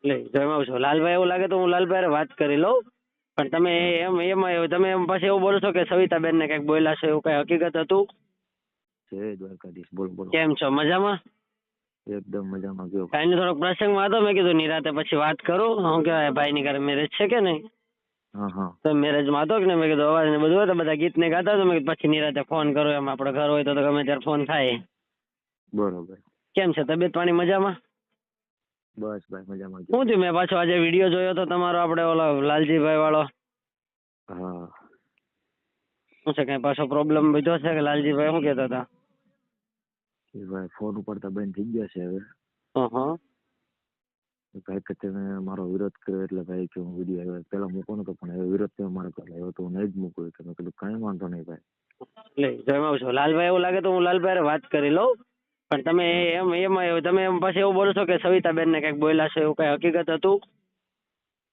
એટલે જણાવું છું લાલભાઈ, એવું લાગે તો હું લાલભાઈ હારે વાત કરી લઉં. પણ તમે તમે એમ પછી એવું બોલો છો કે સવિતાબેન ને કઈક બોલ્યા છો, એવું કઈ હકીકત હતું? જય દ્વારકાધીશ. બોલો બોલો. કેમ છો, મજામાં? એકદમ મજામાં. ગયો કાંઈ થોડોક પ્રસંગમાં હતો, મેં કીધું નિરાતે પછી વાત કરું. શું કહેવાય, ભાઈ ની ઘરે મેરેજ છે કે નહીં? હા હા તો મેરેજમાં હતો કે ને, મેં કીધું અવાજ ને બધું હોય તો બધા ગીત ને ગાતા તો મેં કીધું પછી નિરાતે ફોન કરું. એમ આપણે ઘર હોય તો ગમે ત્યારે ફોન થાય. બરોબર. કેમ છે તબિયત પાણી, મજામાં? બસ ભાઈ મજામાં. શું થયું, મેં પાછો આજે વિડીયો જોયો તો તમારો, આપણે ઓલો લાલજીભાઈ વાળો. હા શું છે, કઈ પાછો પ્રોબ્લેમ બધો છે કે લાલજીભાઈ શું કહેતા હતા? એ ભાઈ ફોન ઉપાડતા બંધ થઈ ગયા છે હવે. હા ભાઈ કે તમે મારો વિરોધ કર્યો એટલે ભાઈ કે હું વિડીયો પેલા મૂકો નતો, પણ હવે વિરોધ તમે મારો કરી આવ્યો તો હું નહીં જ મૂકું. તો મેં કીધું કાંઈ વાંધો નહીં ભાઈ. એટલે જણાવું છું લાલભાઈ, એવું લાગે તો હું લાલભાઈ હારે વાત કરી લઉં. પણ તમે તમે એમ પછી એવું બોલો છો કે સવિતાબેન ને કઈક બોલ્યા છો, એવું કઈ હકીકત હતું?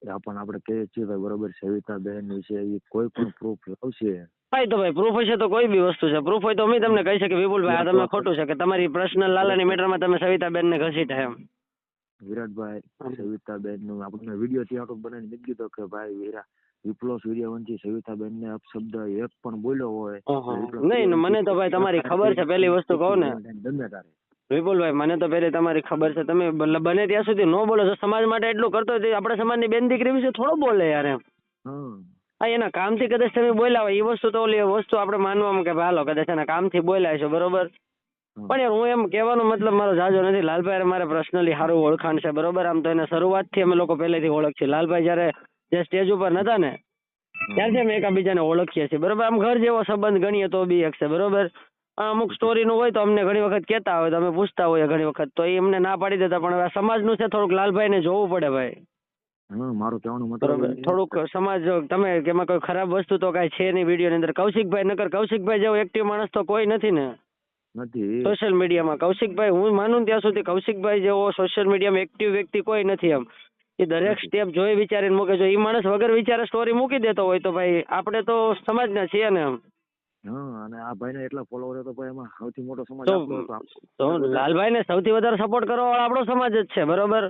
પણ આપણે કહીએ છીએ ભાઈ બરોબર, સવિતાબેન વિશે એ કોઈ પણ પ્રૂફ લાવશે. ભાઈ તો ભાઈ પ્રૂફ હશે તો કોઈ બી વસ્તુ છે, પ્રૂફ હોય તો અમે તમને કહી શકીએ વિપુલભાઈ આ તમે ખોટું છે કે તમારી પર્સનલ લાલાની મેટરમાં તમે સવિતાબેન ને ઘસીટા એમ. વિરાટભાઈ, સવિતાબેન નું આપણે વિડીયો ત્યાં બનાવીને મૂકી દીધો કે ભાઈ વિપ્લો સૂર્યવંશી સવિતાબેન ને અપશબ્દ એક પણ બોલ્યો હોય. નહીં, મને તો ભાઈ તમારી ખબર છે. પેલી વસ્તુ કહું ને વિપુલભાઈ, મને તો પેલી તમારી ખબર છે. તમે બને ત્યાં સુધી ન બોલો. જો સમાજ માટે એટલું કરતો હોય તો આપણે સમાજની બેન દીકરી વિશે થોડો બોલે યાર એમ. હા, એના કામથી કદાચ તમે બોલ્યા હોય એ વસ્તુ તો ઓલી વસ્તુ આપણે માનવામાં કે હાલો કદાચ એના કામથી બોલ્યા છે, બરોબર. પણ યાર હું એમ કહેવાનો મતલબ મારો જાજો નથી. લાલભાઈ મારે પર્સનલી સારું ઓળખાણ છે, બરોબર. આમ તો એને શરૂઆતથી અમે લોકો પહેલેથી ઓળખીએ. લાલભાઈ જયારે જે સ્ટેજ ઉપર નતા ને ત્યારથી અમે એકબીજાને ઓળખીએ છીએ, બરોબર. આમ ઘર જેવો સંબંધ ગણીએ તો બી એક છે, બરોબર. અમુક સ્ટોરીનું હોય તો અમને ઘણી વખત કહેતા હોય તો અમે પૂછતા હોઈએ ઘણી વખત, તો એ અમને ના પાડી દેતા. પણ હવે સમાજનું છે, થોડુંક લાલભાઈને જોવું પડે ભાઈ. મારું કહેવાનું મતલબ બરોબર, થોડુંક સમાજ તમે કે એમાં કોઈ ખરાબ વસ્તુ તો કાંઈ છે નહીં વિડીયોની અંદર. કૌશિકભાઈ નકર કૌશિકભાઈ જેવો એક્ટિવ માણસ તો કોઈ નથી ને સોશિયલ મીડિયામાં. કૌશિકભાઈ, હું માનું ત્યાં સુધી કૌશિકભાઈ જેવો સોશિયલ મીડિયામાં એક્ટિવ વ્યક્તિ કોઈ નથી એમ. એ દરેક સ્ટેપ જોઈ વિચારીને મૂકે. જો એ માણસ વગર વિચારે સ્ટોરી મૂકી દેતો હોય તો ભાઈ આપણે તો સમાજના છીએ ને એમ. અને આ ભાઈને એટલા ફોલોવર તો ભાઈ એમાં સૌથી મોટો સમાજ તો લાલભાઈને સૌથી વધારે સપોર્ટ કરવા વાળો આપણો સમાજ જ છે, બરોબર.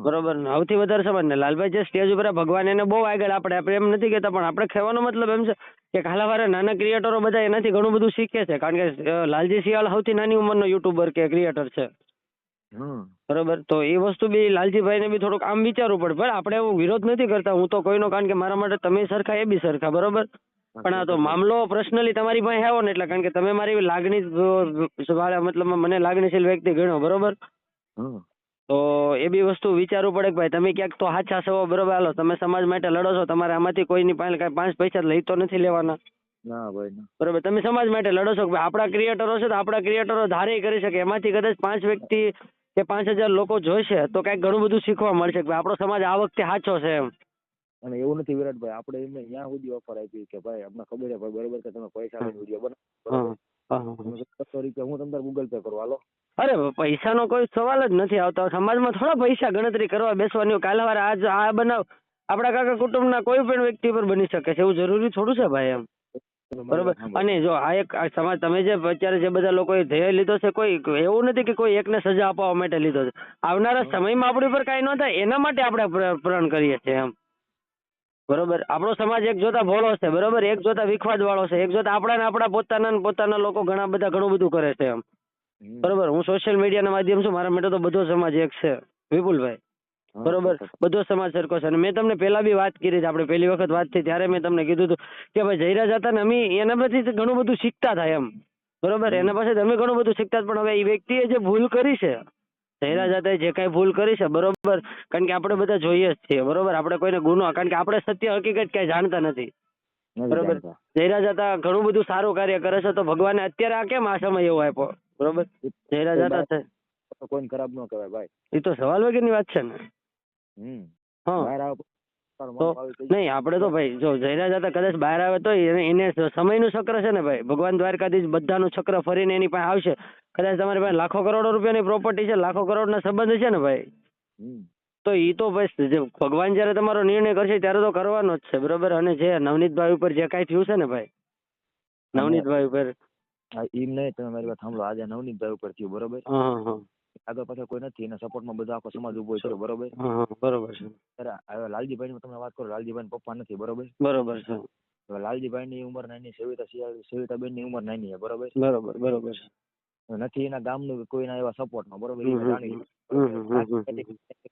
બરોબર, સૌથી વધારે સમાજ ને લાલભાઈ જે સ્ટેજ ઉપર ભગવાન એને બહુ આગળ. આપણે એમ નથી કહેતા, પણ આપણે કહેવાનો મતલબ એમ છે કે ખાલાવારે નાના ક્રિએટરો બધા એનાથી ઘણું બધું શીખે છે. કારણ કે લાલજી શિયાળ સૌથી નાની ઉંમરનો યુટ્યુબર કે ક્રિએટર છે, બરોબર. તો એ વસ્તુ બી લાલજીભાઈ ને બી થોડુંક આમ વિચારવું પડે. પણ આપણે એવું વિરોધ નથી કરતા હું તો કોઈનો, કારણ કે મારા માટે તમે સરખા એ બી સરખા, બરોબર. પણ આ તો મામલો પર્સનલી તમારી પાસે આવ્યો ને એટલે, કારણ કે તમે મારી લાગણી મતલબ મને લાગણીશીલ વ્યક્તિ ગણો, બરોબર. તો એ બી વસ્તુ વિચારવું પડે કે ભાઈ તમે ક્યાંક તો સાચા છો, બરોબર. હાલો તમે સમાજ માટે લડો છો, તમારે આમાંથી કોઈની પાસે કાંઈ 5 પૈસા લઈ તો નથી લેવાના, બરોબર. તમે સમાજ માટે લડો છો કે આપણા ક્રિએટરો છે તો આપણા ક્રિએટરો ધારે કરી શકે એમાંથી કદાચ 5 વ્યક્તિ કે 5000 લોકો જોઈશે તો કાંઈક ઘણું બધું શીખવા મળશે કે આપણો સમાજ આ વખતે સાચો છે એમ. અને એવું નથી વિરાટભાઈ, આપણે એમને ત્યાં સુધી ઓફર આપી કે ભાઈ અમને ખબર છે ભાઈ બરોબર કે તમે પૈસા લઈને વિડીયો બનાવો, હું તમને ગૂગલ પે કરું, હાલો. અરે પૈસાનો કોઈ સવાલ જ નથી આવતો. સમાજમાં થોડા પૈસા ગણતરી કરવા બેસવાની. કાલે વારે આજ આ બનાવ આપણા કાકા કુટુંબના કોઈ પણ વ્યક્તિ પર બની શકે છે, એવું જરૂરી થોડું છે ભાઈ એમ, બરોબર. અને જો આ એક સમાજ તમે જે અત્યારે જે બધા લોકોએ ધ્યેય લીધો છે, કોઈ એવું નથી કે કોઈ એકને સજા અપાવવા માટે લીધો છે. આવનારા સમયમાં આપણી પર કાંઈ ન થાય એના માટે આપણે પ્રણ કરીએ છીએ એમ, બરોબર. આપણો સમાજ એક જોતા ભોળો છે, બરોબર. એક જોતા વિખવાદ વાળો છે, એક જોતા આપણા પોતાના લોકો ઘણું બધું કરે છે એમ, બરોબર. હું સોશિયલ મીડિયાના માધ્યમ છું, મારા માટે તો બધો સમાજ એક છે વિપુલભાઈ, બરોબર. બધો સમાજ સરખો છે. અને મેં તમને પહેલા બી વાત કરી, આપણે પહેલી વખત વાત થઈ ત્યારે મેં તમને કીધું હતું કે ભાઈ જયરાજ હતા ને અમે એના પાસેથી ઘણું બધું શીખતા હતા એમ, બરોબર. એના પાસે અમે ઘણું બધું શીખતા. પણ હવે એ વ્યક્તિએ જે ભૂલ કરી છે, જયરાજ હતા જે કાંઈ ભૂલ કરી છે, બરોબર. કારણ કે આપણે બધા જોઈએ જ છીએ, બરોબર. આપણે કોઈને ગુનો, કારણ કે આપણે સત્ય હકીકત ક્યાંય જાણતા નથી, બરોબર. જયરાજ હતા ઘણું બધું સારું કાર્ય કરે છે, તો ભગવાને અત્યારે આ કેમ આ સમય એવો આપ્યો, બરોબર. જયરાજ હતા કોઈ ખરાબ ન કહેવાય ભાઈ, એ તો સવાલ વગરની વાત છે ને. તો નહીં, આપણે તો ભાઈ જો જયરાજ હતા કદાચ બહાર આવે તો એને સમયનું ચક્ર છે ને ભાઈ, ભગવાન દ્વારકાધીશ બધાનું ચક્ર ફરીને એની પાસે આવશે. કદાચ તમારી પાસે લાખો કરોડો રૂપિયાની પ્રોપર્ટી છે, લાખો કરોડના સંબંધ છે ને ભાઈ, તો એ તો ભાઈ ભગવાન જયારે તમારો નિર્ણય કરશે ત્યારે તો કરવાનો જ છે, બરોબર. અને જે નવનીતભાઈ ઉપર જે કાંઈ થયું છે ને ભાઈ, નવનીતભાઈ ઉપર એમ નહીં, તમે મારી વાત સાંભળો. આજે નવનીતભાઈ ઉપર થયું, બરોબર. આગળ પાછળ કોઈ નથી, એના સપોર્ટમાં બધો આખો સમાજ ઉભો છે, બરોબર. હા બરોબર છે. હવે લાલજીભાઈ ની તમે વાત કરો, લાલજીભાઈ પપ્પા નથી, બરોબર. બરોબર છે. હવે લાલજીભાઈ ની ઉંમર નાની, સવિતાબેન ની ઉંમર નાની છે, બરોબર. બરોબર છે. નથી એના ગામનું કોઈના એવા સપોર્ટમાં, બરોબર. એ જાણી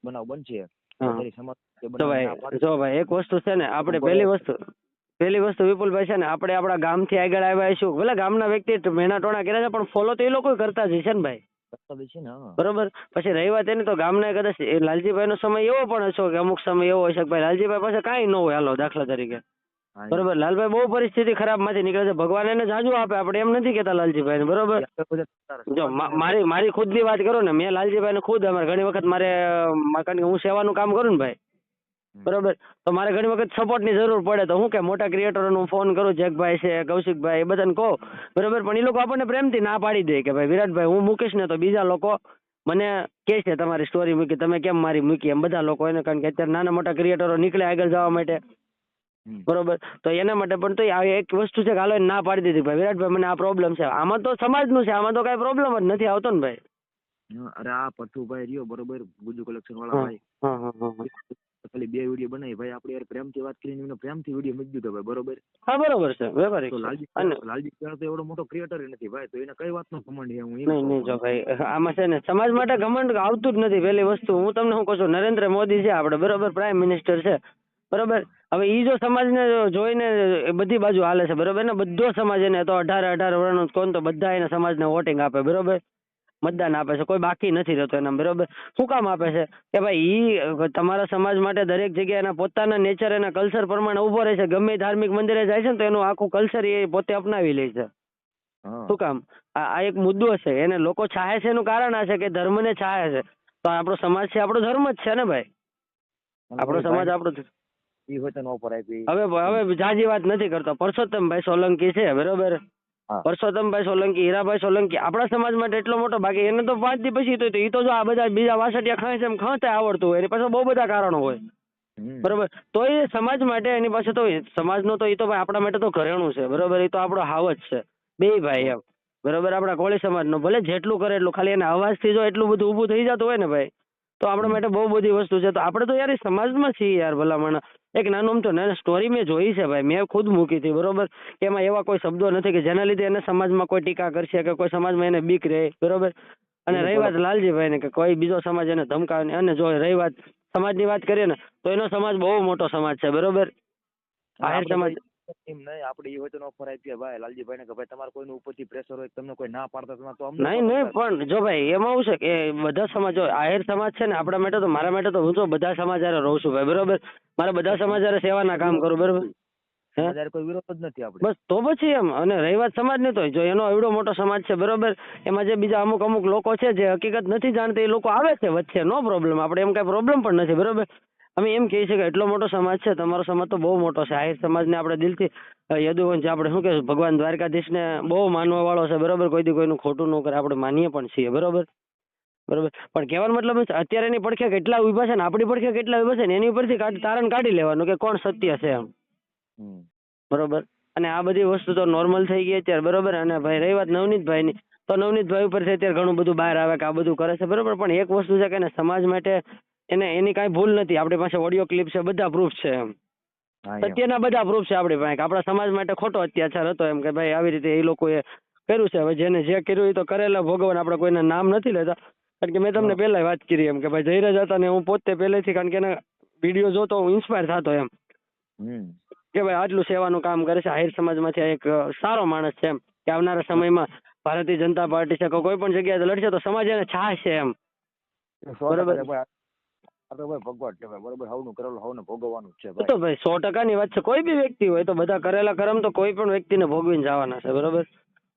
બનાવ બનશે હા. સમાજ તો ભાઈ જો ભાઈ એક વસ્તુ છે ને, આપણે પહેલી વસ્તુ વિપુલભાઈ છે ને, આપણે આપણા ગામથી આગળ આવ્યા છું, ભલે ગામના વ્યક્તિ મેણા ટોણા કર્યા છે, પણ ફોલો તો એ લોકો કરતા જ છે ને ભાઈ, છે ને. બરોબર. પછી રહી વાત એની, તો ગામના કદાચ લાલજીભાઈ નો સમય એવો પણ હશે કે અમુક સમય એવો હશે કે ભાઈ લાલજીભાઈ પાસે કાંઈ ન હોય, હાલો દાખલા તરીકે, બરોબર. લાલભાઈ બહુ પરિસ્થિતિ ખરાબ માંથી નીકળે છે, ભગવાન એને જાજુ આપે, આપણે એમ નથી કેતા લાલજીભાઈ ને, બરોબર. જો મારી ખુદ ની વાત કરું ને, મેં લાલજીભાઈ ને ખુદ અમારે ઘણી વખત મારે, કારણ કે હું સેવાનું કામ કરું ને ભાઈ, બરોબર, તો મારે ઘણી વખત સપોર્ટ ની જરૂર પડે, તો હું કે મોટા ક્રિએટરો નું ફોન કરું, જગભાઈ છે, કૌશિકભાઈ, એ બધાને કહું, બરોબર. પણ એ લોકો આપણને પ્રેમથી ના પાડી દે કે ભાઈ વિરાટભાઈ હું મૂકીશ ને તો બીજા લોકો મને કહે છે તમારી સ્ટોરી મૂકી, તમે કેમ મારી મૂકી, એમ બધા લોકો એને, કારણ કે અત્યારે નાના મોટા ક્રિએટરો નીકળે આગળ જવા માટે, બરોબર. તો એના માટે પણ તો એક વસ્તુ છે કે હાલો એને ના પાડી દીધી ભાઈ વિરાટભાઈ મને આ પ્રોબ્લેમ છે, આમાં તો સમાજનું છે, આમાં તો કઈ પ્રોબ્લેમ જ નથી આવતો ને ભાઈ. અરે આ પથ્થુભાઈ રહ્યો, બરોબર, ગુજુ કલેક્શન વાળા ભાઈ, ખાલી 2 વિડીયો બનાવી ભાઈ, આપણે યાર પ્રેમથી વાત કરીને એનો પ્રેમથી વિડીયો મૂકી દીધો ભાઈ, બરોબર. હા બરોબર છે, વેપારી. તો લાલજી તો એવડો મોટો ક્રિએટર નથી ભાઈ, તો એને કઈ વાતનો ઘમંડ છે? હું નહીં જો ભાઈ આમાં છે ને, સમાજ માટે ઘમંડ આવતું જ નથી. પહેલી વસ્તુ હું તમને શું કહું છું, નરેન્દ્ર મોદી છે આપણે, બરોબર, પ્રાઇમ મિનિસ્ટર છે, બરોબર. હવે ઈ જો સમાજને જોઈને બધી બાજુ હાલે છે, બરોબર ને, બધો સમાજ એને તો 18 વર્ષનું કોણ તો બધા એને સમાજને વોટિંગ આપે, બરોબર, મતદાન આપે છે, કોઈ બાકી નથી રહેતો એના, બરોબર. શું કામ આપે છે કે ભાઈ ઈ તમારા સમાજ માટે દરેક જગ્યાએ એના પોતાના નેચર, એના કલ્ચર પ્રમાણે ઉભો રહે છે. ગમે ધાર્મિક મંદિરે જાય છે ને તો એનું આખું કલ્ચર એ પોતે અપનાવી લે છે. શું કામ? આ એક મુદ્દો છે, એને લોકો ચાહે છે એનું કારણ આ છે કે ધર્મને ચાહે છે. તો આપણો સમાજ છે, આપણો ધર્મ જ છે ને ભાઈ, આપણો સમાજ આપણો. હવે જાજી વાત નથી કરતો, પરસોત્તમભાઈ સોલંકી છે, બરોબર, પરસોત્તમભાઈ સોલંકી, હીરાભાઈ સોલંકી, આપણા સમાજ માટે એટલો મોટો, બાકી એને તો 5 દી પછી તો એ તો જો આ બધા બીજા વાસટિયા ખાય છે એમ ખાતા આવડતું હોય, એની પાસે બહુ બધા કારણો હોય, બરોબર. તો એ સમાજ માટે એની પાસે તો સમાજનો તો એ તો ભાઈ આપણા માટે તો ઘરેણું છે, બરોબર, એ તો આપણો હાવ જ છે, બે ભાઈ એમ, બરોબર. આપણા કોળી સમાજનો ભલે જેટલું કરે એટલું, ખાલી એના અવાજથી જો એટલું બધું ઊભું થઈ જતું હોય ને ભાઈ, તો આપણા માટે બહુ બધી વસ્તુ છે. તો આપણે તો યાર એ સમાજમાં છીએ યાર, ભલામણ. એક નાનું તો નાની સ્ટોરી મેં જોઈ છે ભાઈ, મેં ખુદ મૂકી હતી, બરોબર. એમાં એવા કોઈ શબ્દો નથી કે જેના લીધે એને સમાજમાં કોઈ ટીકા કરશે કે કોઈ સમાજમાં એને બીક રહે, બરોબર. અને રહી વાત લાલજીભાઈ ને કે કોઈ બીજો સમાજ એને ધમકાવે, અને જો રહી વાત સમાજની વાત કરીએ ને તો એનો સમાજ બહુ મોટો સમાજ છે, બરોબર. આહિર સમાજ એમ નહીં, આપણે એ વચન ઓફર આપીએ ભાઈ લાલજીભાઈ ને કે ભાઈ તમારે કોઈનું ઉપરથી પ્રેશર હોય, તમને કોઈ ના પાડતા તો નહીં પણ જો ભાઈ એમાં શું છે કે બધા સમાજ, આહિર સમાજ છે ને આપણા માટે તો, મારા માટે તો હું તો બધા સમાજ હારે રહું છું ભાઈ, બરોબર. મારે બધા સમાજ હારે સેવાના કામ કરું, બરોબર. કોઈ વિરોધ જ નથી આપણે, બસ તો પછી એમ. અને રહી વાત સમાજ ની, તો જો એનો એવડો મોટો સમાજ છે, બરોબર, એમાં જે બીજા અમુક લોકો છે જે હકીકત નથી જાણતા, એ લોકો આવે છે વચ્ચે, નો પ્રોબ્લેમ, આપણે એમ કઈ પ્રોબ્લેમ પણ નથી, બરોબર. અમે એમ કહીએ છીએ કે એટલો મોટો સમાજ છે, તમારો સમાજ તો બહુ મોટો છે, આહિર સમાજને આપણે દિલથી યદુવંશ, આપણે શું કે ભગવાન દ્વારકાધીશને બહુ માનવા વાળો છે, બરોબર, કોઈ દી કોઈનું ખોટું ન કરે, આપણે માનીએ પણ છીએ, બરોબર, બરોબર. પણ કહેવાનો મતલબ અત્યારે એની પડખે કેટલા ઉભા છે ને આપણી પડખે કેટલા ઉભા છે ને એની ઉપરથી તારણ કાઢી લેવાનું કે કોણ સત્ય છે એમ, બરોબર. અને આ બધી વસ્તુ તો નોર્મલ થઈ ગઈ અત્યારે, બરોબર. અને ભાઈ રહી વાત નવનીતભાઈની, તો નવનીતભાઈ ઉપરથી અત્યારે ઘણું બધું બહાર આવે કે આ બધું કરે છે, બરોબર. પણ એક વસ્તુ છે કે એને સમાજ માટે એની કાંઈ ભૂલ નથી, આપણી પાસે ઓડિયો ક્લિપ છે, બધા પ્રૂફ છે એમ, સત્યના બધા પ્રૂફ છે આપણી પાસે, આપણા સમાજ માટે ખોટો અત્યાચાર હતો એમ, કે ભાઈ આવી રીતે એ લોકોએ કર્યું છે. હવે જેને જે કર્યું એ તો કરેલા ભોગવન, આપણે કોઈના નામ નથી લેતા, કારણ કે મેં તમને પહેલા વાત કરી એમ કે ભાઈ જયરાજ હતા ને હું પોતે પહેલેથી, કારણ કે એના વિડીયો જોતો હું ઇન્સ્પાયર થતો એમ, કે ભાઈ આટલું સેવાનું કામ કરે છે, આહિર સમાજમાંથી એક સારો માણસ છે એમ, કે આવનારા સમયમાં ભારતીય જનતા પાર્ટી છે કે કોઈ પણ જગ્યાએ લડશે તો સમાજ એને ચાહશે એમ, બરોબર. ભગવાન કહેવાય, બરોબર, હવનું કરેલું હવને ભોગવવાનું જ છે તો ભાઈ 100%ની વાત છે, કોઈ બી વ્યક્તિ હોય તો બધા કરેલા કર્મ તો કોઈ પણ વ્યક્તિને ભોગવીને જવાના છે, બરોબર.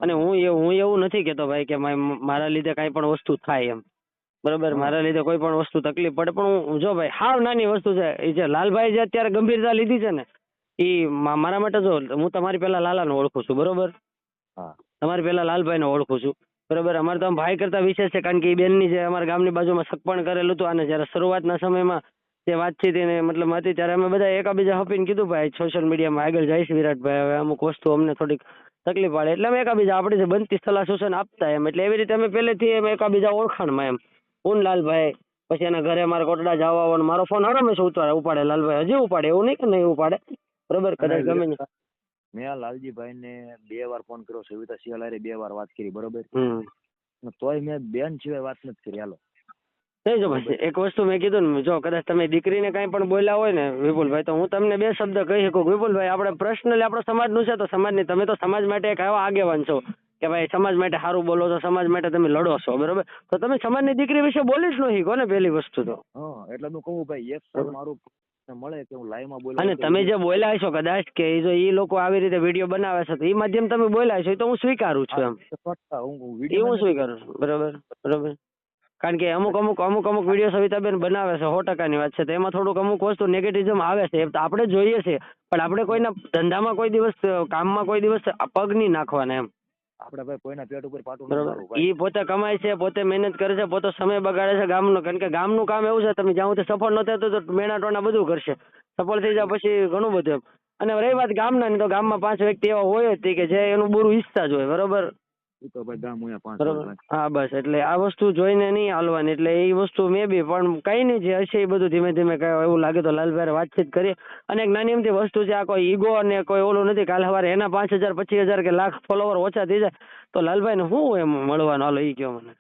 અને હું એવું નથી કેતો ભાઈ કે મારા લીધે કાંઈ પણ વસ્તુ થાય એમ, બરોબર, મારા લીધે કોઈ પણ વસ્તુ તકલીફ પડે, પણ હું જો ભાઈ હાવ નાની વસ્તુ છે, એ જે લાલભાઈ જે અત્યારે ગંભીરતા લીધી છે ને, એ મારા માટે, જો હું તમારી પહેલા લાલાને ઓળખું છું, બરોબર, તમારી પહેલા લાલભાઈને ઓળખું છું, બરોબર. અમારે તો આમ ભાઈ કરતા વિશેષ છે, કારણ કે એ બેનની જે અમારા ગામની બાજુમાં સગપણ કરેલું હતું, અને જ્યારે શરૂઆતના સમયમાં જે વાતચીત એને મતલબ હતી ત્યારે અમે બધા એકાબીજા હપીને કીધું ભાઈ સોશિયલ મીડિયામાં આગળ જાય છે વિરાટભાઈ, હવે અમુક વસ્તુ અમને થોડીક તકલીફ પડે, એટલે અમે એકાબીજા આપણી જે બનતી સલાહ સૂચન આપતા એમ, એટલે એવી રીતે અમે પહેલેથી એકાબીજા ઓળખાણમાં એમ, હું ને લાલભાઈ, પછી એના ઘરે મારા કોટડા જવા આવવાનો, મારો ફોન હરમેશ ઉપાડે લાલભાઈ, હજી ઉપાડે, એવું નહીં કે નહીં ઉપાડે, બરોબર, કદાચ ગમે ને. મેં આ લાલજીભાઈ ને 2 વાર ફોન કર્યો, સવિતા સિંહ હારે 2 વાર વાત કરી, બરોબર, તોય મેં બેન સિવાય વાત નથી કરી. હાલો નહીં જો ભાઈ, એક વસ્તુ મેં કીધું ને, જો કદાચ તમે દીકરીને કાંઈ પણ બોલ્યા હોય ને વિપુલભાઈ, તો હું તમને 2 શબ્દ કહી શકું. વિપુલભાઈ, આપણે પર્સનલી આપણો સમાજનું છે તો સમાજની, તમે તો સમાજ માટે એક આવા આગેવાન છો કે ભાઈ સમાજ માટે સારું બોલો છો, સમાજ માટે તમે લડો છો, બરોબર, તો તમે સમાજની દીકરી વિશે બોલી જ નહીં કોને, પહેલી વસ્તુ તો. એટલે હું કહું ભાઈ, એક પણ મારું મળે કે હું લાઈવ માં બોલું. અને તમે જે બોલ્યા છો કદાચ કે જો એ લોકો આવી રીતે વિડીયો બનાવે છે તો એ માધ્યમ તમે બોલ્યા છો, એ તો હું સ્વીકારું છું એમ, એ હું સ્વીકારું છું, બરોબર બરોબર. કારણ કે અમુક વિડીયો સવિતાબેન બનાવે છે, 100%ની વાત છે, તો એમાં થોડુંક અમુક વસ્તુ નેગેટિવિઝમ આવે છે, એ તો આપણે જોઈએ છે, પણ આપણે કોઈના ધંધામાં કોઈ દિવસ, કામમાં કોઈ દિવસ પગ નહીં નાખવાના એમ. આપણે ભાઈ કોઈના પેટ ઉપર પાટું બરોબર, ઈ પોતે કમાય છે, પોતે મહેનત કરે છે, પોતે સમય બગાડે છે ગામનો, કારણ કે ગામનું કામ એવું છે, તમે જ્યાં સુધી સફળ ન થતો તો મેણા ટોણા બધું કરશે, સફળ થઈ જાય પછી ઘણું બધું એમ. અને રહી વાત ગામના ની, તો ગામમાં 5 વ્યક્તિ એવા હોય જ કે જે એનું બુરું ઈચ્છતા જ હોય, બરોબર, તો ભાઈ ગામ હોય 5 બરોબર. હા બસ, એટલે આ વસ્તુ જોઈને નહીં હાલવાની, એટલે એ વસ્તુ મે બી, પણ કઈ નહીં, જે હશે એ બધું ધીમે ધીમે કઈ એવું લાગે તો લાલભાઈ વાતચીત કરીએ. અને એક નાની એમથી વસ્તુ છે, આ કોઈ ઈગો અને કોઈ ઓલું નથી, કાલે સવારે એના 5000 25,000 કે લાખ ફોલોવર ઓછા થઈ જાય તો લાલભાઈ ને શું એમ મળવાનું, હાલો ઈ કયો મને.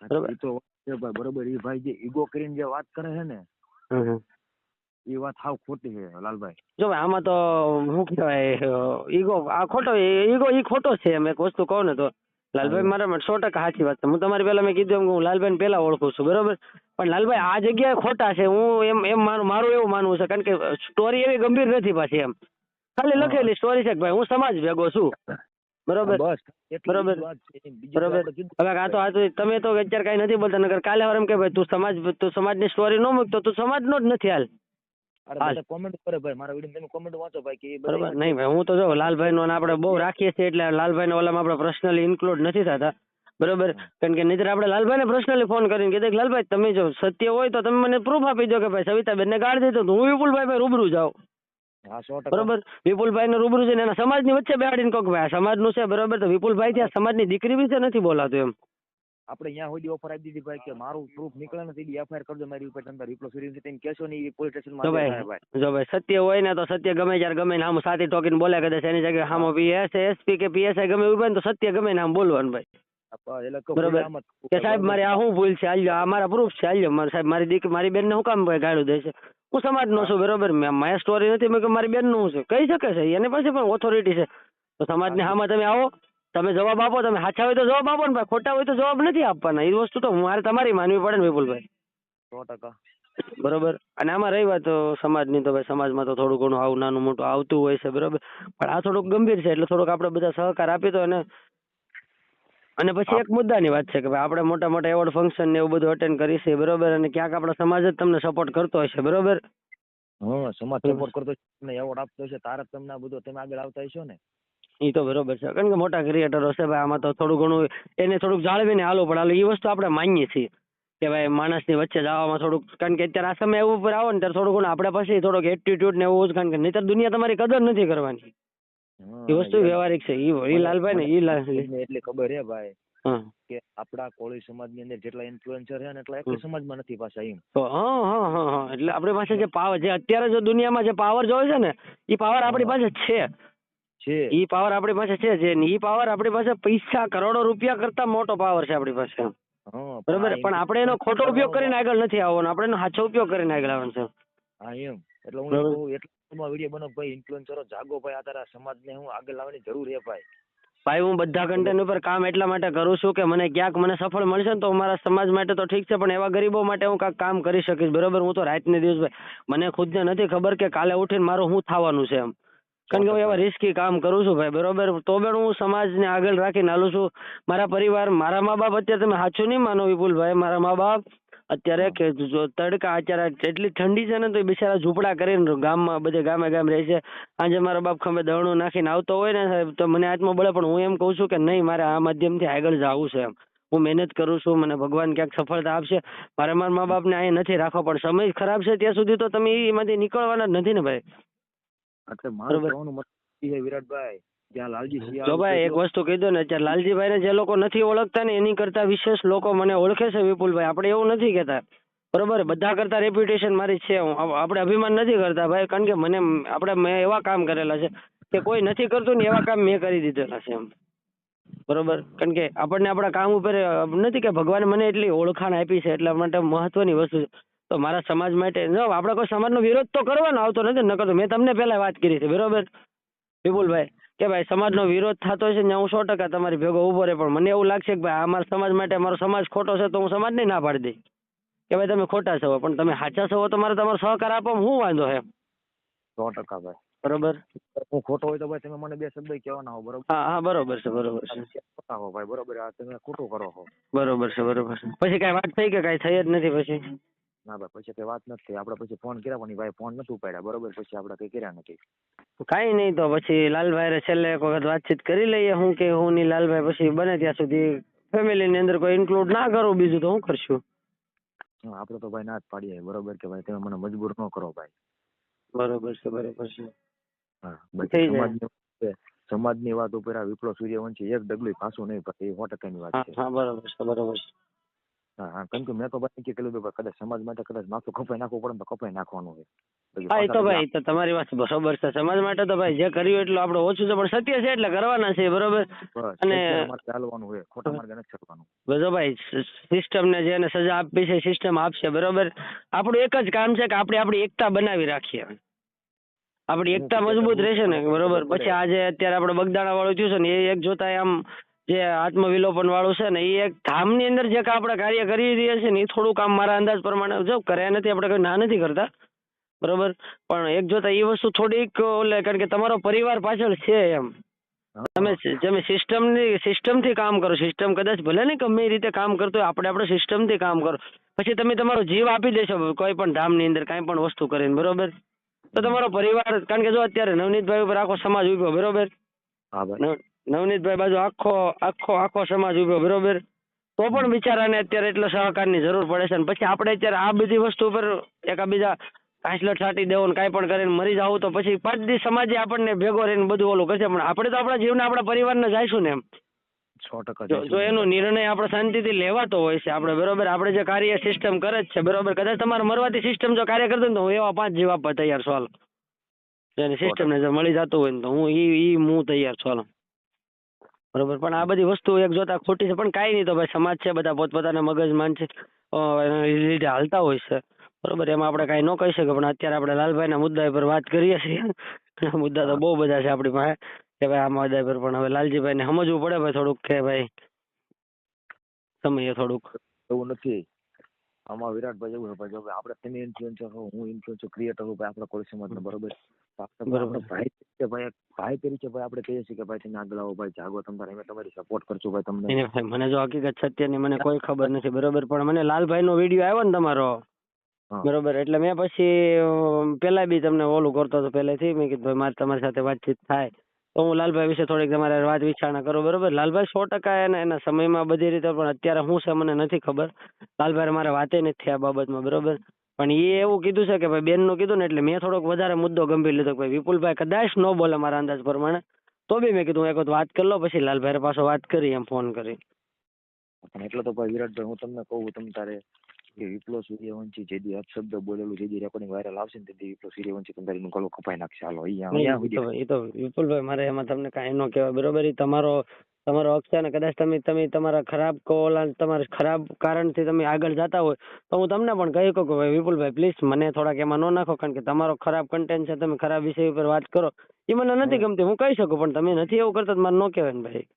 બરોબર, તો ભાઈ બરોબર, એ ભાઈ જે ઈગો કરીને જે વાત કરે છે ને, એ વાત સાવ ખોટી છે લાલભાઈ. જો ભાઈ આમાં તો શું કહેવાય, ઈગો આ ખોટો, ઈગો ઈ ખોટો છે એમ. એક વસ્તુ કહું ને તો લાલભાઈ મારા 100% સાચી વાત છે. હું તમારી પહેલા મેં કીધું એમ હું લાલભાઈ પહેલા ઓળખું છું, બરોબર, પણ લાલભાઈ આ જગ્યાએ ખોટા છે, હું એમ મારું એવું માનવું છે, કારણ કે સ્ટોરી એવી ગંભીર નથી પાછી એમ, ખાલી લખેલી સ્ટોરી છે કે ભાઈ હું સમાજ ભેગો છું, બરોબર બરોબર બરોબર. હવે આ તો તમે તો અત્યારે કઈ નથી બોલતા, નકર કાલે વાર એમ કે ભાઈ તું સમાજની સ્ટોરી ન મૂકતો તું સમાજનો જ નથી. હાલ કોમેન્ટ કરે ભાઈ, મારા વિડીયો તમે કોમેન્ટ વાંચો ભાઈ કે બરોબર. નહીં ભાઈ, હું તો જો લાલભાઈ નો આપણે બહુ રાખીએ છીએ, એટલે લાલભાઈ ને ઓલામાં આપણે પર્સનલી ઇન્ક્લુડ નથી થતા, બરોબર, કારણ કે નહીતર આપણે લાલભાઈને પર્સનલી ફોન કરીને કીધું લાલભાઈ તમે જો સત્ય હોય તો તમે મને પ્રૂફ આપી દો કે ભાઈ સવિતાબેન ને ગાળ દીધો, હું વિપુલભાઈ રૂબરૂ જાઉં, બરોબર, વિપુલભાઈ ને રૂબરૂ છે ને એના સમાજની વચ્ચે બેહાડીને કહું કે ભાઈ આ સમાજનું છે, બરોબર, તો વિપુલભાઈ ત્યાં સમાજની દીકરી વિશે નથી બોલાતું એમ. આપણે અહીંયા સુધી ઓફર આપી દીધી ભાઈ કે મારું પ્રૂફ નીકળે નથી, એફઆઈઆર કરજો મારી ઉપર, તમે રિપ્લો કરી તેમ કેશો નહીં પોલીસ સ્ટેશનમાં. જો ભાઈ સત્ય હોય ને તો સત્ય ગમે ત્યારે ગમે ને આમ સાથી ટોકીને બોલે કદાચ એની જગ્યાએ હામો એસપી કે પીએસઆઈ ગમે ઉભા ને તો સત્ય ગમે ને આમ બોલવાનું ભાઈ, બરોબર, કે સાહેબ મારે આ શું ભૂલ છે, હાલ્યો આ મારા પ્રૂફ છે, હાલ્યો મારે સાહેબ મારી બેન ને શું કામ ગાળું દે છે, હું સમાજનો છું, બરોબર, મારી સ્ટોરી નથી, મેં મારી બેન નું છે, કહી શકે છે, એની પાસે પણ ઓથોરિટી છે, તો સમાજની સામે તમે આવો, તમે જવાબ આપો, તમે સાચા હોય તો જવાબ આપો ને ભાઈ, ખોટા હોય તો જવાબ નથી આપવાના, એ વસ્તુ તો મારે તમારી માનવી પડે ને વિપુલભાઈ. 100%. બરોબર. અને આમાં રહી વાત સમાજની, તો ભાઈ સમાજમાં તો થોડું ઘણું આવું નાનું મોટું આવતું હોય છે, બરોબર, પણ આ થોડુંક ગંભીર છે, એટલે થોડુંક આપણે બધા સહકાર આપી દો. અને પછી એક મુદ્દાની વાત છે કે ભાઈ આપણે મોટા મોટા એવોર્ડ ફંક્શન ને એવું બધું અટેન્ડ કરી છે, બરોબર, અને ક્યાંક આપણો સમાજ જ તમને સપોર્ટ કરતો હશે, બરોબર. સમાજ સપોર્ટ કરતો છે, તમને એવોર્ડ આપતો છે, તારક તમને બધું તમે આગળ આવતા હશો ને. એ તો બરોબર છે, કારણ કે મોટા ક્રિએટરો છે ભાઈ, આમાં તો થોડું ઘણું એને થોડુંક જાળવીને હાલો, પણ હાલો એ વસ્તુ આપણે માનીએ છીએ કે ભાઈ માણસની વચ્ચે જવામાં થોડુંક, કારણ કે અત્યારે આ સમય એવું ઉપર આવો ને ત્યારે થોડું ઘણું આપણે પાસે થોડુંક એટીટ્યુડ ને એવું જ, કારણ કે નહીંતર દુનિયા તમારી કદર નથી કરવાની, એ વસ્તુ વ્યવહારિક છે. એ લાલભાઈ ને એટલે ખબર હે ભાઈ કે આપડા કોળી સમાજની અંદર જેટલા ઇન્ફ્લુએન્સર છે ને એટલા એક સમાજમાં નથી પાછા એમ. હા, એટલે આપણી પાસે જે પાવર, જે અત્યારે જો દુનિયામાં જે પાવર જોવે છે ને એ પાવર આપણી પાસે છે, ઈ પાવર આપણી પાસે છે, જે ઈ પાવર આપણી પાસે પૈસા કરોડો રૂપિયા કરતા મોટો પાવર છે આપણી પાસે, બરોબર, પણ આપણે એનો ખોટો ઉપયોગ કરીને આગળ નથી આવવાનો, આપણે એનો સાચો ઉપયોગ કરીને આગળ આવવાનું છે. હા એમ, એટલે હું એટલો વિડીયો બનાવ ભાઈ, ઇન્ફ્લુએન્સરો જાગો ભાઈ, આ તારા સમાજને હું આગળ લાવવાની જરૂર છે ભાઈ. હું બધા કન્ટેન્ટ ઉપર કામ એટલા માટે કરું છું કે મને ક્યાંક મને સફળ મળશે ને તો મારા સમાજ માટે તો ઠીક છે, પણ એવા ગરીબો માટે હું કાંઈક કામ કરી શકીશ, બરોબર. હું તો રાતને દિવસ ભાઈ, મને ખુદને નથી ખબર કે કાલે ઉઠીને મારું શું થવાનું છે એમ, કારણ કે હું એવા રિસ્કી કામ કરું છું ભાઈ, બરોબર, તો પણ હું સમાજને આગળ રાખીને હાલું છું. મારા પરિવાર, મારા મા બાપ, અત્યારે તમે સાચું નહીં માનો વિપુલભાઈ, મારા મા બાપ અત્યારે કે જો તડકા અત્યારે એટલી ઠંડી છે ને તો એ બિચારા ઝૂંપડા કરીને ગામમાં બધે ગામે રહે છે. આજે મારા બાપ ખંભે દળનું નાખીને આવતો હોય ને સાહેબ તો મને હાથમાં બળે, પણ હું એમ કહું છું કે નહીં, મારે આ માધ્યમથી આગળ જવું છે એમ. હું મહેનત કરું છું, મને ભગવાન ક્યાંક સફળતા આપશે. મારે મારા મા બાપને અહીંયા નથી રાખવા, પણ સમય ખરાબ છે ત્યાં સુધી તો તમે એમાંથી નીકળવાના જ નથી ને ભાઈ. એટલે મારું કહેવાનું મતલબ છે વિરાટભાઈ ત્યાં લાલજી જો શિયાળ ભાઈ એક વસ્તુ કહી દો ને, અત્યારે લાલજીભાઈને જે લોકો નથી ઓળખતા ને એની કરતા વિશેષ લોકો મને ઓળખે છે વિપુલભાઈ. આપણે એવું નથી કહેતા, બરોબર? બધા કરતા રેપ્યુટેશન મારી છે. આપણે અભિમાન નથી કરતા ભાઈ, કારણ કે મેં એવા કામ કરેલા છે કે કોઈ નથી કરતું ને એવા કામ મેં કરી દીધેલા છે એમ, બરોબર? કારણ કે આપણને આપણા કામ ઉપર નથી કે ભગવાને મને એટલી ઓળખાણ આપી છે, એટલા માટે મહત્વની વસ્તુ છે. તો મારા સમાજ માટે જો આપણે કોઈ સમાજનો વિરોધ તો કરવાનો આવતો નથી, નકર તો મેં તમને પહેલા વાત કરી હતી, બરોબર વિપુલભાઈ, કે ભાઈ સમાજનો વિરોધ થતો છે ને હું 100% તમારી ભેગો ઉભો રહે, પણ મને એવું લાગશે કે ભાઈ આ મારા સમાજ માટે મારો સમાજ ખોટો છે તો હું સમાજને ના પાડી દઈ કે ભાઈ તમે ખોટા છો, પણ તમે સાચા છો તો મારે તમારો સહકાર આપો, હું વાંધો છે, 100% ભાઈ. બરોબર? હું ખોટો હોય તો ભાઈ તમે મને બે શબ્દ કહેવાના હો, બરોબર? હા હા, બરોબર છે, બરોબર છે, ખોટા હો ભાઈ, બરોબર? આ તમે ખોટું કરો છો. બરોબર છે, બરોબર છે. પછી કઈ વાત થઈ કે કઈ થઈ જ નથી પછી? ના ભાઈ, પછી કઈ વાત નથી થઈ. આપણે પછી ફોન કર્યા પણ ભાઈ ફોન નથી ઉપાડ્યા, બરોબર? પછી આપણે કઈ કર્યા નથી. કાંઈ નહીં, તો પછી લાલભાઈ છેલ્લે એક વખત વાતચીત કરી લઈએ, હું કે હું નહીં. લાલભાઈ પછી બને ત્યાં સુધી ફેમિલીની અંદર કોઈ ઇન્ક્લુડ ના કરું, બીજું તો હું કરશું. હા, આપણે તો ભાઈ ના જ પાડીએ, બરોબર? કે ભાઈ તમે મને મજબૂર ન કરો ભાઈ. બરોબર છે, બરોબર છે. હા, થઈ બાકી સમાજની વાત ઉપર આ વિપ્લવ સૂર્યવંશી એક ડગલું પાછું નહીં પડે, એ 100%ની વાત હા છે. હા, બરોબર છે, બરોબર છે. હા હા, કેમ કે મેં તો ભાઈ નક્કી કર્યું હતું કદાચ સમાજ માટે કદાચ માથું કપાઈ નાખવું પડે ને તો કપાઈ નાખવાનું છે. હા એ તો ભાઈ, તો તમારી વાત બરોબર છે. સમાજ માટે તો ભાઈ જે કર્યું એટલું આપણે ઓછું છે, પણ સત્ય છે એટલે કરવાના છે, બરોબર? અને ચાલવાનું હોય, ખોટા માર્ગે નથી ચાલવાનું. જો ભાઈ સિસ્ટમને જેને સજા આપવી છે સિસ્ટમ આપશે, બરોબર? આપણું એક જ કામ છે કે આપણે આપણી એકતા બનાવી રાખીએ. આપણી એકતા મજબૂત રહેશે ને, બરોબર? પછી આજે અત્યારે આપણે બગદાણા વાળું થયું છે ને, એ એક જોતા આમ જે આત્મવિલોપન વાળું છે ને, એ એક ધામની અંદર જે આપણે કાર્ય કરી રહ્યા છે ને, એ થોડું કામ મારા અંદાજ પ્રમાણે જો કર્યા નથી, આપણે કઈ ના નથી કરતા, બરોબર? પણ એક જોતા એ વસ્તુ થોડીક કારણ કે તમારો પરિવાર પાછળ છે એમ. તમે સિસ્ટમથી કામ કરો, સિસ્ટમ કદાચ ભલે ને ગમે એ રીતે કામ કરતો હોય, આપણે સિસ્ટમથી કામ કરો. પછી તમે તમારો જીવ આપી દેશો કોઈ પણ ધામની અંદર કાંઈ પણ વસ્તુ કરીને, બરોબર? તો તમારો પરિવાર, કારણ કે જો અત્યારે નવનીતભાઈ ઉપર આખો સમાજ ઉભ્યો, બરોબર? નવનીતભાઈ બાજુ આખો સમાજ ઉભ્યો, બરોબર? તો પણ બિચારાને અત્યારે એટલો સહકારની જરૂર પડે છે. પછી આપણે અત્યારે આ બધી વસ્તુ ઉપર એકાબીજા કાંસલટ છાંટી દેવો ને કાંઈ પણ કરીને મરી જાવું, તો પછી 5 દી સમાજે આપણને ભેગો રહીને બધું ઓલું કરશે, પણ આપણે તો આપણા જીવને આપણા પરિવારને જઈશું ને એમ. 100% જો એનો નિર્ણય આપણે શાંતિથી લેવાતો હોય છે આપણે, બરોબર? આપણે જે કાર્ય સિસ્ટમ કરે જ છે, બરોબર? કદાચ તમારે મરવાથી સિસ્ટમ જો કાર્ય કરતું ને તો હું એવા 5 જીવ આપવા તૈયાર છું, હાલો. જેની સિસ્ટમને જો મળી જતું હોય ને તો હું તૈયાર છું, હાલો. બરોબર? પણ આ બધી વસ્તુ એક જોતા ખોટી છે, પણ કાંઈ નહીં, તો ભાઈ સમાજ છે, બધા પોતપોતાના મગજ માનસિક લીધે હાલતા હોય છે, બરોબર? એમાં આપણે કાંઈ ન કહી શકીએ. પણ અત્યારે આપણે લાલભાઈના મુદ્દા પર વાત કરીએ છીએ. મુદ્દા તો બહુ બધા છે આપણી પાસે કે ભાઈ આ મુદ્દા પર, પણ હવે લાલજીભાઈને સમજવું પડે ભાઈ થોડુંક કે ભાઈ સમય થોડુંક એવું નથી. આમાં વિરાટભાઈ એવું છે, જો આપણે તમે ઇન્ફ્લુએન્સર હો, હું ઇન્ફ્લુએન્સર ક્રિએટર હું, ભાઈ આપણે કોઈ સમાજનો, બરોબર? બરોબર. ભાઈ તરીકે ભાઈ આપણે કહીએ છીએ કે ભાઈ તમે આગળ આવો, ભાઈ જાગો, અમે તમારી સપોર્ટ કરશું ભાઈ તમને. એને ભાઈ મને જો હકીકત સત્યની મને કોઈ ખબર નથી, બરોબર? પણ મને લાલભાઈનો વિડીયો આવ્યો ને તમારો, બરોબર, એટલે મેં પછી પેલા બી તમને ઓલું કરતો હતો પહેલેથી, મેં કીધું ભાઈ મારે તમારી સાથે વાતચીત થાય તો હું લાલભાઈ વિશે થોડીક તમારે વાત વિચારણા કરું, બરોબર? લાલભાઈ 100% એના સમયમાં બધી રીતે, પણ અત્યારે શું છે મને નથી ખબર. લાલભાઈ મારે વાતે નથી આ બાબતમાં, બરોબર? પણ એ એવું કીધું છે કે ભાઈ બેનનું કીધું ને, એટલે મેં થોડોક વધારે મુદ્દો ગંભીર લીધો કે ભાઈ વિપુલભાઈ કદાચ ન બોલે મારા અંદાજ પ્રમાણે, તો બી મેં કીધું એક વખત વાત કરી લો, પછી લાલભાઈ પાછો વાત કરી એમ ફોન કરી. એટલે તો ભાઈ વિરાટભાઈ હું તમને કહું, તમે તારે કે વિપ્લવ સૂર્યવંશી જે દી અપશબ્દ બોલેલું, જે દી રેકોર્ડિંગ વાયરલ આવશે ને તે વિપ્લવ સૂર્યવંશી તમારી ગળો કપાઈ નાખશે. હાલો એ તો વિપુલભાઈ મારે એમાં તમને કાંઈ ન કહેવાય, બરોબર? એ તમારો હક છે ને, કદાચ તમે તમારા ખરાબ તમારા ખરાબ કારણથી તમે આગળ જતા હોય તો હું તમને પણ કહી શકું કે ભાઈ વિપુલભાઈ પ્લીઝ મને થોડાક એમાં ન નાખો, કારણ કે તમારો ખરાબ કન્ટેન્ટ છે, તમે ખરાબ વિષય ઉપર વાત કરો એ મને નથી ગમતી, હું કહી શકું, પણ તમે નથી એવું કરતા મારે ન કહેવાય ને ભાઈ.